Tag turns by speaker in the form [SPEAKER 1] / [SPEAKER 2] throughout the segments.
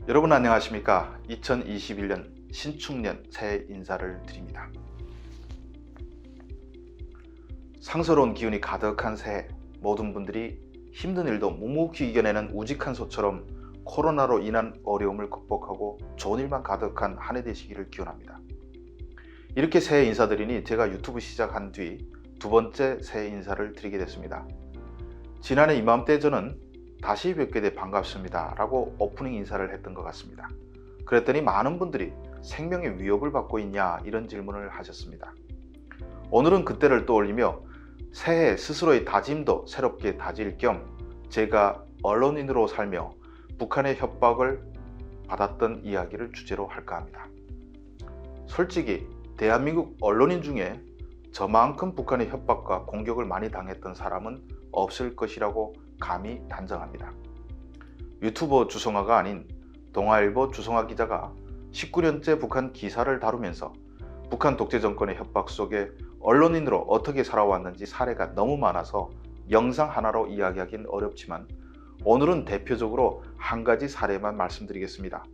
[SPEAKER 1] 여러분 안녕하십니까? 2021년 신축년 새해 인사를 드립니다. 상서로운 기운이 가득한 새해, 모든 분들이 힘든 일도 묵묵히 이겨내는 우직한 소처럼 코로나로 인한 어려움을 극복하고 좋은 일만 가득한 한 해 되시기를 기원합니다. 이렇게 새해 인사드리니 제가 유튜브 시작한 뒤 두 번째 새해 인사를 드리게 됐습니다. 지난해 이맘때 저는 다시 뵙게 돼 반갑습니다 라고 오프닝 인사를 했던 것 같습니다. 그랬더니 많은 분들이 생명의 위협을 받고 있냐 이런 질문을 하셨습니다. 오늘은 그때를 떠올리며 새해 스스로의 다짐도 새롭게 다질 겸 제가 언론인으로 살며 북한의 협박을 받았던 이야기를 주제로 할까 합니다. 솔직히 대한민국 언론인 중에 저만큼 북한의 협박과 공격을 많이 당했던 사람은 없을 것이라고 감히 단정합니다. 유튜버 주성아가 아닌 동아일보 주성아 기자가 19년째 북한 기사를 다루면서 북한 독재 정권의 협박 속에 언론인으로 어떻게 살아왔는지 사례가 너무 많아서 영상 하나로 이야기하기는 어렵지만 오늘은 대표적으로 한 가지 사례만 말씀드리겠습니다.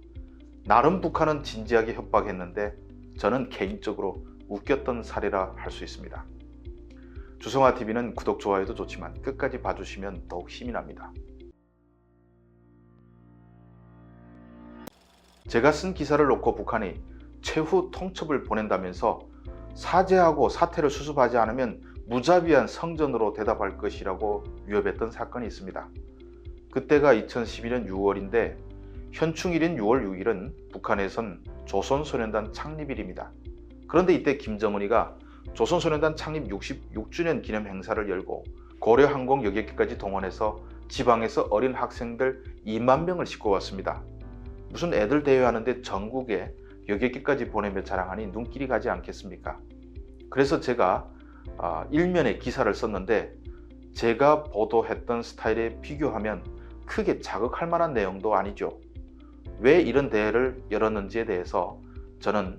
[SPEAKER 1] 나름 북한은 진지하게 협박했는데 저는 개인적으로 웃겼던 사례라 할 수 있습니다. 주성아TV는 구독, 좋아요도 좋지만 끝까지 봐주시면 더욱 힘이 납니다. 제가 쓴 기사를 놓고 북한이 최후 통첩을 보낸다면서 사죄하고 사태를 수습하지 않으면 무자비한 성전으로 대답할 것이라고 위협했던 사건이 있습니다. 그때가 2012년 6월인데 현충일인 6월 6일은 북한에선 조선소년단 창립일입니다. 그런데 이때 김정은이가 조선소년단 창립 66주년 기념 행사를 열고 고려항공 여객기까지 동원해서 지방에서 어린 학생들 2만 명을 싣고 왔습니다. 무슨 애들 대회하는데 전국에 여객기까지 보내며 자랑하니 눈길이 가지 않겠습니까? 그래서 제가 일면에 기사를 썼는데 제가 보도했던 스타일에 비교하면 크게 자극할 만한 내용도 아니죠. 왜 이런 대회를 열었는지에 대해서 저는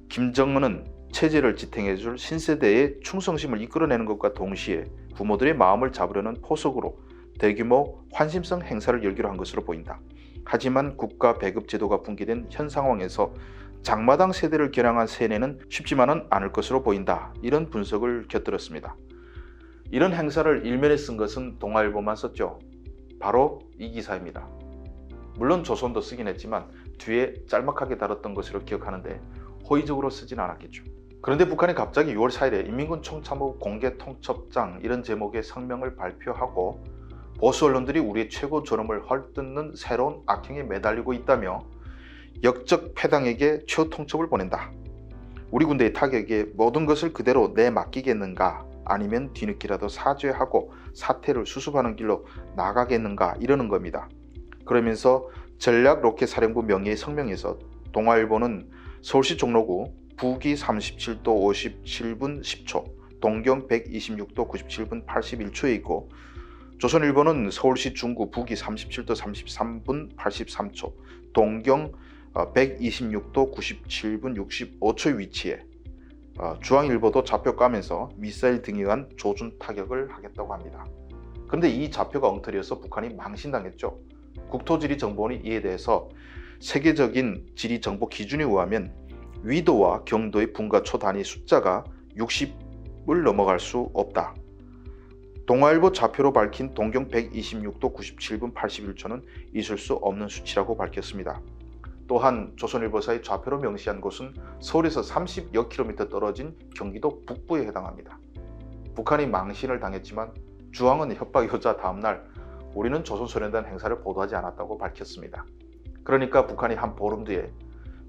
[SPEAKER 1] 김정은은 체제를 지탱해줄 신세대의 충성심을 이끌어내는 것과 동시에 부모들의 마음을 잡으려는 포석으로 대규모 환심성 행사를 열기로 한 것으로 보인다. 하지만 국가 배급 제도가 붕괴된 현 상황에서 장마당 세대를 겨냥한 세뇌는 쉽지만은 않을 것으로 보인다. 이런 분석을 곁들였습니다. 이런 행사를 일면에 쓴 것은 동아일보만 썼죠. 바로 이 기사입니다. 물론 조선도 쓰긴 했지만 뒤에 짤막하게 다뤘던 것으로 기억하는데 호의적으로 쓰진 않았겠죠. 그런데 북한이 갑자기 6월 4일에 인민군 총참모 공개 통첩장 이런 제목의 성명을 발표하고 보수 언론들이 우리의 최고 존엄을 헐뜯는 새로운 악행에 매달리고 있다며 역적 패당에게 최후 통첩을 보낸다. 우리 군대의 타격에 모든 것을 그대로 내맡기겠는가 아니면 뒤늦게라도 사죄하고 사태를 수습하는 길로 나가겠는가 이러는 겁니다. 그러면서 전략로켓사령부 명의의 성명에서 동아일보는 서울시 종로구 북위 37도 57분 10초, 동경 126도 97분 81초에 있고 조선일보는 서울시 중구 북위 37도 33분 83초, 동경 126도 97분 65초의 위치에 중앙일보도 좌표 까면서 미사일 등에 의한 조준 타격을 하겠다고 합니다. 그런데 이 좌표가 엉터리여서 북한이 망신당했죠. 국토지리정보원이 이에 대해서 세계적인 지리정보 기준에 의하면 위도와 경도의 분과 초 단위 숫자가 60을 넘어갈 수 없다. 동아일보 좌표로 밝힌 동경 126도 97분 81초는 있을 수 없는 수치라고 밝혔습니다. 또한 조선일보사의 좌표로 명시한 곳은 서울에서 30여 킬로미터 떨어진 경기도 북부에 해당합니다. 북한이 망신을 당했지만 중앙은 협박이 오자 다음날 우리는 조선소년단 행사를 보도하지 않았다고 밝혔습니다. 그러니까 북한이 한 보름 뒤에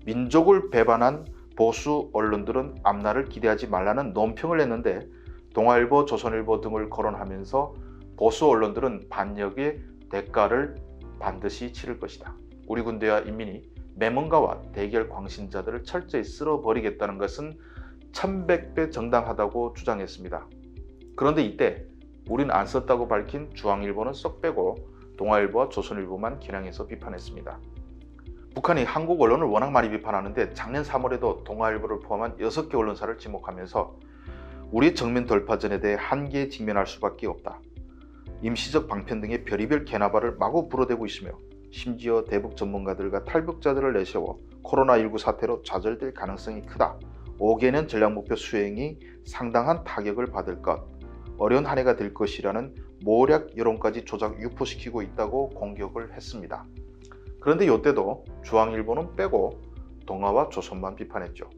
[SPEAKER 1] 민족을 배반한 보수 언론들은 앞날을 기대하지 말라는 논평을 냈는데 동아일보, 조선일보 등을 거론하면서 보수 언론들은 반역의 대가를 반드시 치를 것이다. 우리 군대와 인민이 매문가와 대결 광신자들을 철저히 쓸어버리겠다는 것은 1100배 정당하다고 주장했습니다. 그런데 이때 우린 안 썼다고 밝힌 중앙일보는 쏙 빼고 동아일보와 조선일보만 겨냥해서 비판했습니다. 북한이 한국 언론을 워낙 많이 비판하는데 작년 3월에도 동아일보를 포함한 6개 언론사를 지목하면서 우리의 정면 돌파전에 대해 한계에 직면할 수밖에 없다. 임시적 방편 등의 별의별 개나발을 마구 불어대고 있으며 심지어 대북 전문가들과 탈북자들을 내세워 코로나19 사태로 좌절될 가능성이 크다. 5개년 전략목표 수행이 상당한 타격을 받을 것, 어려운 한 해가 될 것이라는 모략 여론까지 조작 유포시키고 있다고 공격을 했습니다. 그런데 이때도 중앙일보는 빼고 동아와 조선만 비판했죠.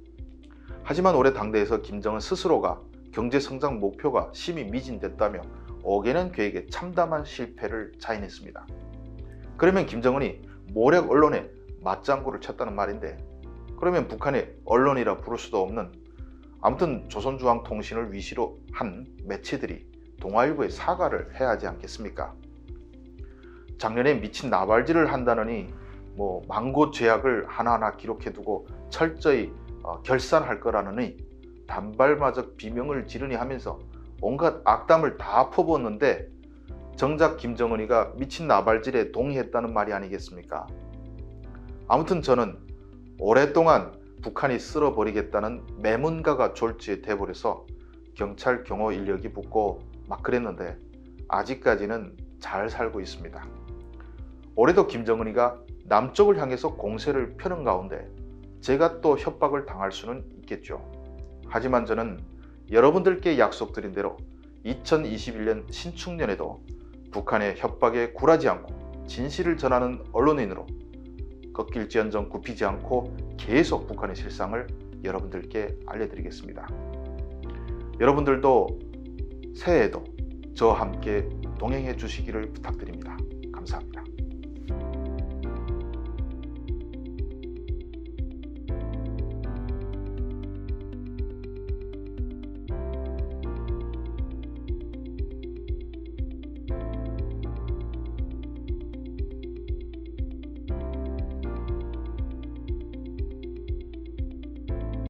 [SPEAKER 1] 하지만 올해 당대에서 김정은 스스로가 경제성장 목표가 심히 미진됐다며 5개년 계획에 참담한 실패를 자인했습니다. 그러면 김정은이 모략 언론에 맞장구를 쳤다는 말인데, 그러면 북한의 언론이라 부를 수도 없는, 아무튼 조선중앙통신을 위시로 한 매체들이 동아일보에 사과를 해야 하지 않겠습니까? 작년에 미친 나발질을 한다느니 망고 죄악을 하나하나 기록해두고 철저히 결산할 거라느니 단발마적 비명을 지르니 하면서 온갖 악담을 다 퍼부었는데, 정작 김정은이가 미친 나발질에 동의했다는 말이 아니겠습니까? 아무튼 저는 오랫동안 북한이 쓸어버리겠다는 매문가가 졸지에 돼버려서 경찰 경호 인력이 붙고 막 그랬는데 아직까지는 잘 살고 있습니다. 올해도 김정은이가 남쪽을 향해서 공세를 펴는 가운데 제가 또 협박을 당할 수는 있겠죠. 하지만 저는 여러분들께 약속드린 대로 2021년 신축년에도 북한의 협박에 굴하지 않고 진실을 전하는 언론인으로 꺾일지언정 굽히지 않고 계속 북한의 실상을 여러분들께 알려드리겠습니다. 여러분들도 새해에도 저와 함께 동행해 주시기를 부탁드립니다. 감사합니다.